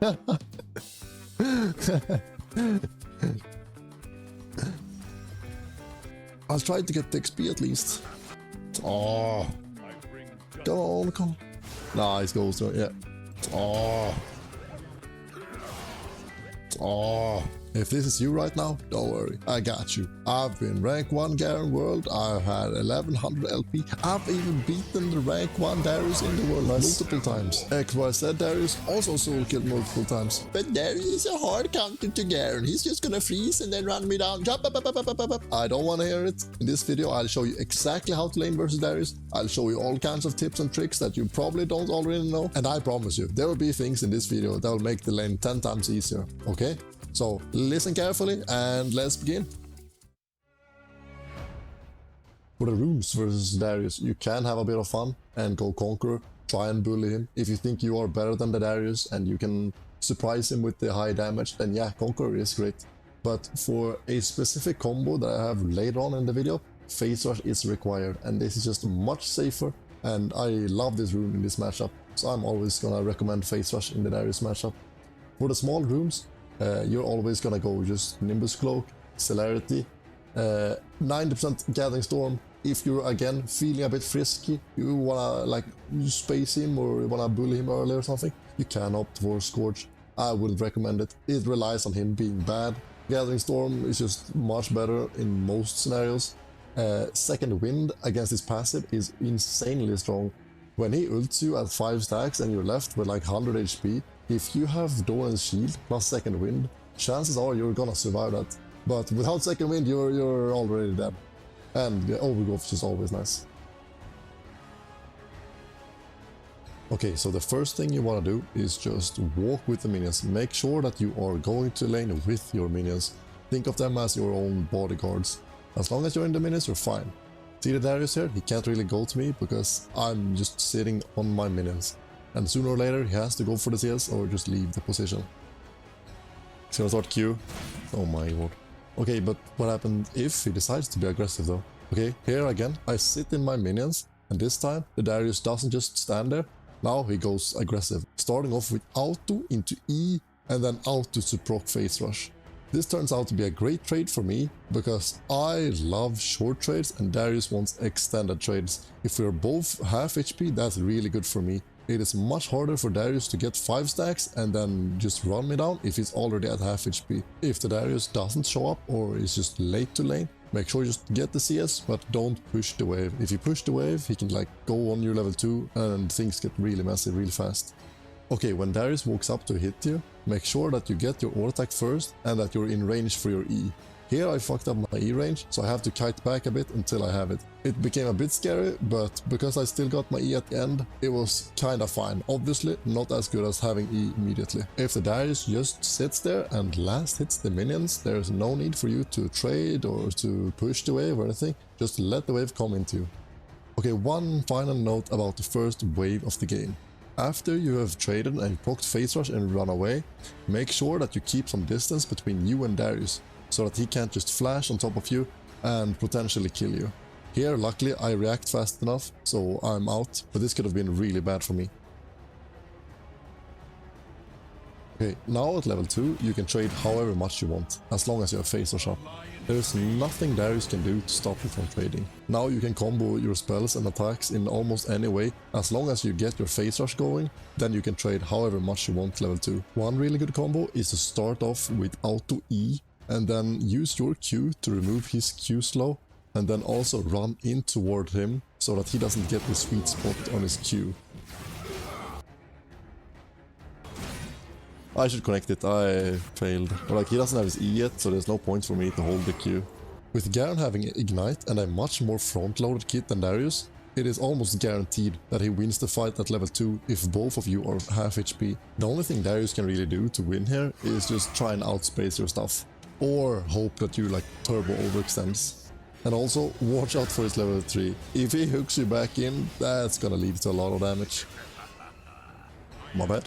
I'll try to get the XP at least. Oh. Come on, come on. Nice goal, so yeah. Oh. Oh. If this is you right now, don't worry, I got you. I've been rank 1 Garen world, I've had 1100 LP, I've even beaten the rank 1 Darius in the world multiple times. XYZ Darius also solo killed multiple times. But Darius is a hard counter to Garen, he's just gonna freeze and then run me down. Jump up, up, up, up, up, up. I don't wanna hear it. In this video I'll show you exactly how to lane versus Darius. I'll show you all kinds of tips and tricks that you probably don't already know. And I promise you, there will be things in this video that will make the lane 10 times easier, okay? So listen carefully and let's begin. For the runes versus Darius, you can have a bit of fun and go Conqueror, try and bully him. If you think you are better than the Darius and you can surprise him with the high damage, then yeah, Conqueror is great. But for a specific combo that I have later on in the video, Phase Rush is required, and this is just much safer, and I love this rune in this matchup, so I'm always gonna recommend Phase Rush in the Darius matchup. For the small runes, you're always gonna go just Nimbus Cloak, Celerity, 90% Gathering Storm. If you're again feeling a bit frisky, you wanna like space him or you wanna bully him early or something, you can opt for Scourge. I wouldn't recommend it. It relies on him being bad. Gathering Storm is just much better in most scenarios. Second Wind against his passive is insanely strong. When he ults you at 5 stacks and you're left with like 100 HP, if you have Doran's Shield plus Second Wind, chances are you're gonna survive that. But without Second Wind, you're already dead. And the overgrowth is always nice. Okay, so the first thing you wanna do is just walk with the minions. Make sure that you are going to lane with your minions. Think of them as your own bodyguards. As long as you're in the minions, you're fine. See the Darius here? He can't really go to me because I'm just sitting on my minions. And sooner or later he has to go for the CS or just leave the position. He's gonna start Q. Oh my god. Okay, but what happened if he decides to be aggressive though? Okay, here again, I sit in my minions, and this time the Darius doesn't just stand there. Now he goes aggressive, starting off with auto into E and then auto to proc Phase Rush. This turns out to be a great trade for me, because I love short trades and Darius wants extended trades. If we're both half HP, that's really good for me. It is much harder for Darius to get 5 stacks and then just run me down if he's already at half HP. If the Darius doesn't show up or is just late to lane, make sure you just get the CS, but don't push the wave. If you push the wave, he can like go on your level 2 and things get really messy really fast. Okay, when Darius walks up to hit you, make sure that you get your auto attack first and that you're in range for your E. Here I fucked up my E range, so I have to kite back a bit until I have it. It became a bit scary, but because I still got my E at the end, it was kinda fine. Obviously not as good as having E immediately. If the Darius just sits there and last hits the minions, there's no need for you to trade or to push the wave or anything, just let the wave come into you. Okay, one final note about the first wave of the game. After you have traded and procced Phase Rush and run away, make sure that you keep some distance between you and Darius, so that he can't just flash on top of you and potentially kill you. Here, luckily, I react fast enough, so I'm out, but this could have been really bad for me. Okay, now at level 2, you can trade however much you want, as long as you have Phase Rush up. There is nothing Darius can do to stop you from trading. Now you can combo your spells and attacks in almost any way. As long as you get your Phase Rush going, then you can trade however much you want level 2. One really good combo is to start off with auto E, and then use your Q to remove his Q slow, and then also run in toward him so that he doesn't get the sweet spot on his Q. I should connect it, I failed. But like, he doesn't have his E yet, so there's no point for me to hold the Q. With Garen having Ignite and a much more front-loaded kit than Darius, it is almost guaranteed that he wins the fight at level 2 if both of you are half HP. The only thing Darius can really do to win here is just try and outspace your stuff. Or hope that you like turbo overextends. And also, watch out for his level 3. If he hooks you back in, that's gonna lead to a lot of damage. My bad.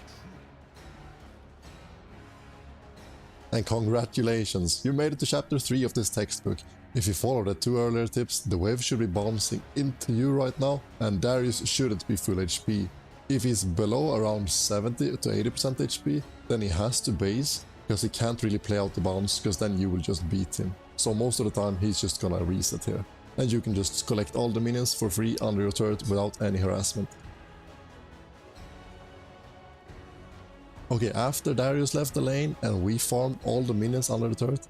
And congratulations, you made it to chapter 3 of this textbook. If you follow the 2 earlier tips, the wave should be bouncing into you right now, and Darius shouldn't be full HP. If he's below around 70 to 80% HP, then he has to base, because he can't really play out the bounce, because then you will just beat him. So most of the time he's just gonna reset here. And you can just collect all the minions for free under your turret without any harassment. Okay, after Darius left the lane and we farmed all the minions under the turret,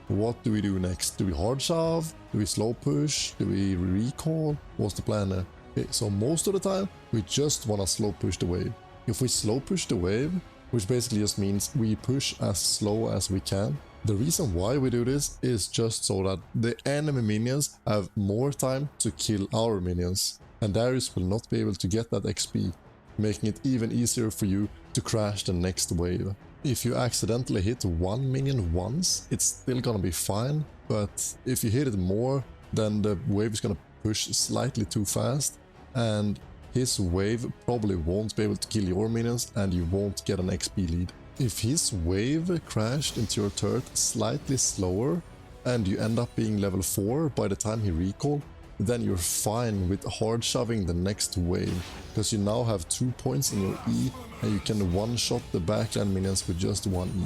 what do we do next? Do we hard shove? Do we slow push? Do we recall? What's the plan there? Okay, so most of the time we just wanna slow push the wave. If we slow push the wave, which basically just means we push as slow as we can, the reason why we do this is just so that the enemy minions have more time to kill our minions, and Darius will not be able to get that XP, making it even easier for you to crash the next wave. If you accidentally hit one minion once, it's still gonna be fine, but if you hit it more, then the wave is gonna push slightly too fast, and his wave probably won't be able to kill your minions and you won't get an XP lead. If his wave crashed into your turret slightly slower and you end up being level 4 by the time he recalled, then you're fine with hard shoving the next wave, because you now have 2 points in your E and you can one-shot the backline minions with just 1 E.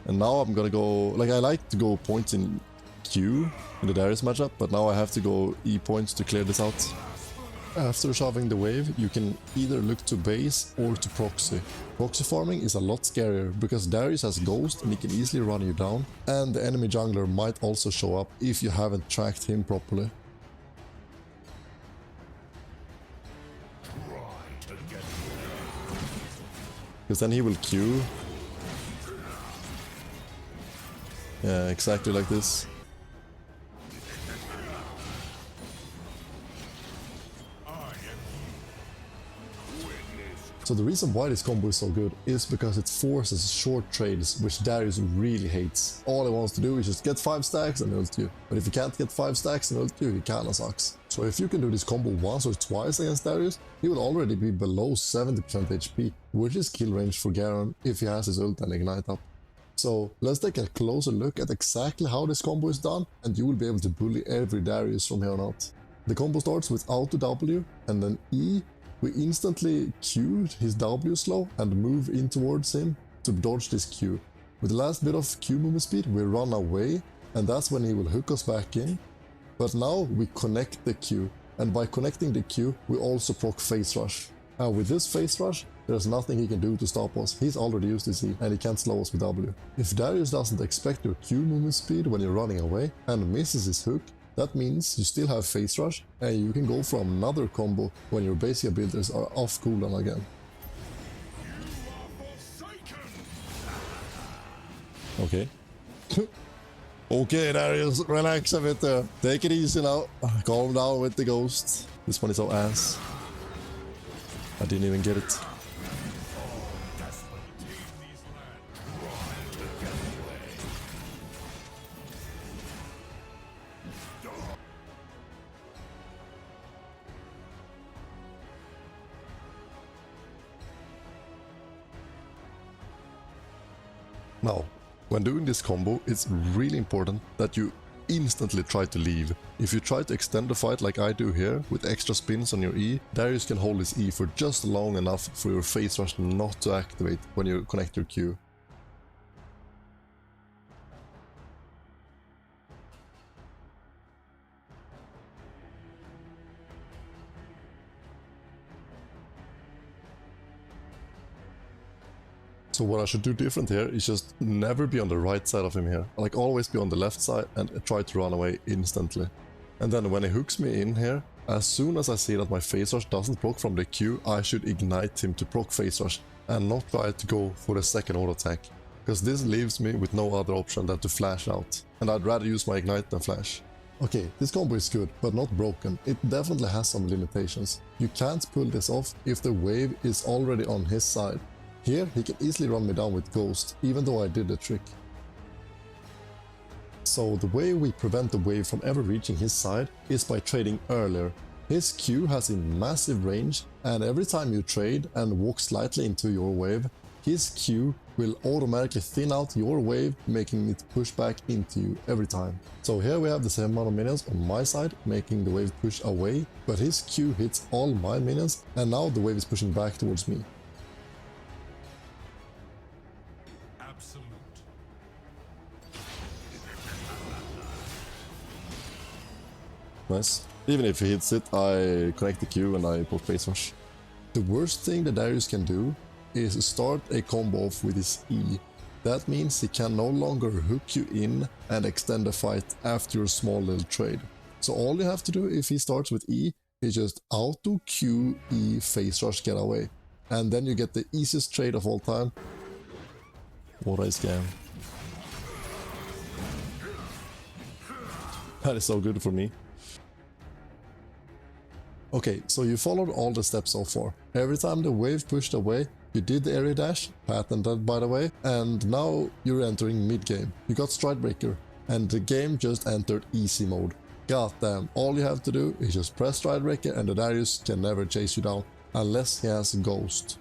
And now I'm gonna go, like, I like to go points in Q in the Darius matchup, but now I have to go E points to clear this out. After shoving the wave, you can either look to base or to proxy. Proxy farming is a lot scarier, because Darius has Ghost and he can easily run you down, and the enemy jungler might also show up if you haven't tracked him properly. Because then he will Q. Yeah, exactly like this. So the reason why this combo is so good is because it forces short trades, which Darius really hates. All he wants to do is just get 5 stacks and ult you. But if he can't get 5 stacks and ult you, he kinda sucks. So if you can do this combo once or twice against Darius, he will already be below 70% HP, which is kill range for Garen if he has his ult and ignite up. So let's take a closer look at exactly how this combo is done, and you will be able to bully every Darius from here on out. The combo starts with auto W and then E. We instantly Q his W slow and move in towards him to dodge this Q. With the last bit of Q movement speed, we run away, and that's when he will hook us back in. But now we connect the Q, and by connecting the Q, we also proc Face Rush. And with this Face Rush, there's nothing he can do to stop us. He's already used his E, and he can't slow us with W. If Darius doesn't expect your Q movement speed when you're running away and misses his hook, that means you still have Face Rush, and you can go for another combo when your basic abilities are off cooldown again. Okay. Okay, Darius, relax a bit there. Take it easy now. Calm down with the ghost. This one is so ass. I didn't even get it. Now, when doing this combo, it's really important that you instantly try to leave. If you try to extend the fight like I do here, with extra spins on your E, Darius can hold his E for just long enough for your Face Rush not to activate when you connect your Q. So what I should do different here is just never be on the right side of him here. Like, always be on the left side and try to run away instantly. And then when he hooks me in here, as soon as I see that my Face Rush doesn't proc from the Q, I should ignite him to proc Face Rush and not try to go for the second auto attack. Because this leaves me with no other option than to flash out. And I'd rather use my ignite than flash. Okay, this combo is good, but not broken. It definitely has some limitations. You can't pull this off if the wave is already on his side. Here, he can easily run me down with Ghost, even though I did the trick. So the way we prevent the wave from ever reaching his side is by trading earlier. His Q has a massive range, and every time you trade and walk slightly into your wave, his Q will automatically thin out your wave, making it push back into you every time. So here we have the same amount of minions on my side, making the wave push away, but his Q hits all my minions, and now the wave is pushing back towards me. Nice. Even if he hits it, I connect the Q and I put face rush. The worst thing that Darius can do is start a combo off with his E. That means he can no longer hook you in and extend the fight after your small little trade. So all you have to do if he starts with E is just auto Q E face rush get away. And then you get the easiest trade of all time. What a scam. That is so good for me. Okay, so you followed all the steps so far. Every time the wave pushed away, you did the area dash, patented by the way, and now you're entering mid-game. You got stridebreaker, and the game just entered easy mode. Goddamn, all you have to do is just press stridebreaker and the Darius can never chase you down, unless he has ghost.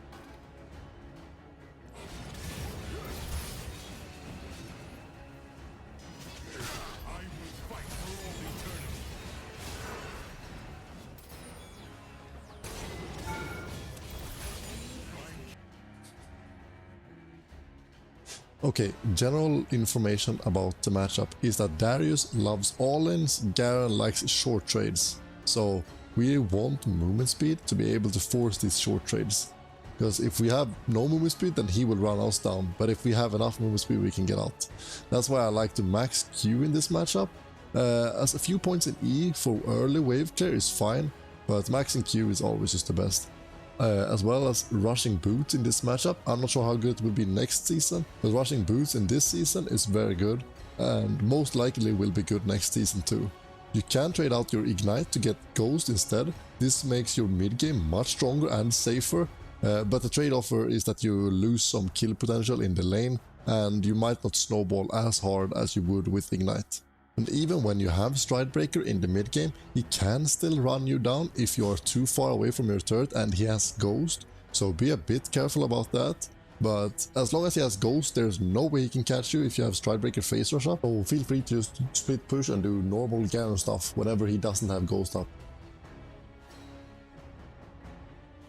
Okay, general information about the matchup is that Darius loves all-ins, Garen likes short trades. So we want movement speed to be able to force these short trades. Because if we have no movement speed, then he will run us down. But if we have enough movement speed, we can get out. That's why I like to max Q in this matchup. As a few points in E for early wave clear is fine, but maxing Q is always just the best. As well as rushing boots in this matchup. I'm not sure how good it will be next season, but rushing boots in this season is very good and most likely will be good next season too. You can trade out your ignite to get ghost instead. This makes your mid game much stronger and safer, but the trade-offer is that you lose some kill potential in the lane and you might not snowball as hard as you would with ignite. And even when you have stridebreaker in the mid game, he can still run you down if you are too far away from your turret and he has ghost, so be a bit careful about that. But as long as he has ghost, there's no way he can catch you if you have stridebreaker face rush up, so feel free to just split push and do normal Garen stuff whenever he doesn't have ghost up.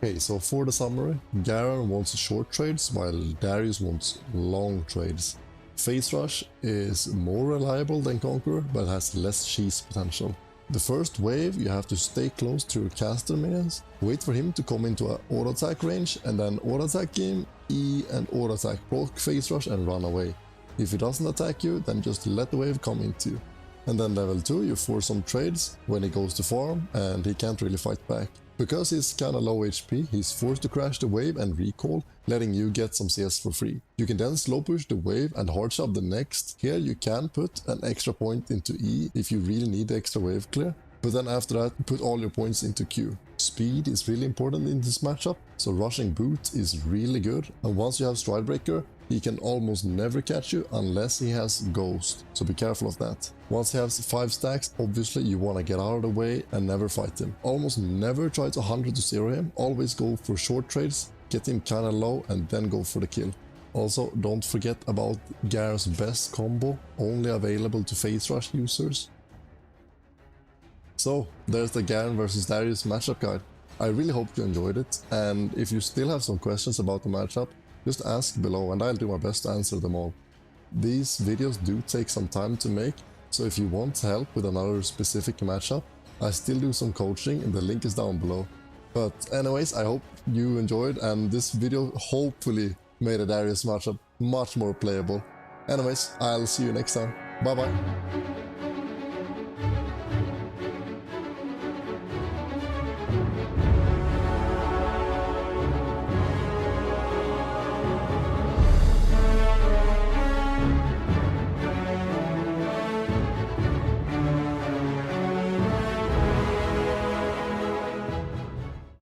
Okay, so for the summary, Garen wants short trades while Darius wants long trades. Face Rush is more reliable than Conqueror, but has less cheese potential. The first wave you have to stay close to your caster minions, wait for him to come into an auto attack range, and then auto attack him, E and auto attack proc Face Rush and run away. If he doesn't attack you, then just let the wave come into you. And then level 2 you force some trades when he goes to farm and he can't really fight back. Because he's kinda low HP, he's forced to crash the wave and recall, letting you get some CS for free. You can then slow push the wave and hard shove the next. Here you can put an extra point into E if you really need the extra wave clear, but then after that put all your points into Q. Speed is really important in this matchup, so rushing boot is really good, and once you have stridebreaker, he can almost never catch you unless he has ghost, so be careful of that. Once he has 5 stacks, obviously you want to get out of the way and never fight him. Almost never try to 100 to 0 him, always go for short trades, get him kinda low and then go for the kill. Also, don't forget about Garen's best combo, only available to face rush users. So, there's the Garen vs Darius matchup guide. I really hope you enjoyed it, and if you still have some questions about the matchup, just ask below and I'll do my best to answer them all. These videos do take some time to make, so if you want help with another specific matchup, I still do some coaching and the link is down below. But anyways, I hope you enjoyed, and this video hopefully made a Darius matchup much more playable. Anyways, I'll see you next time. Bye bye.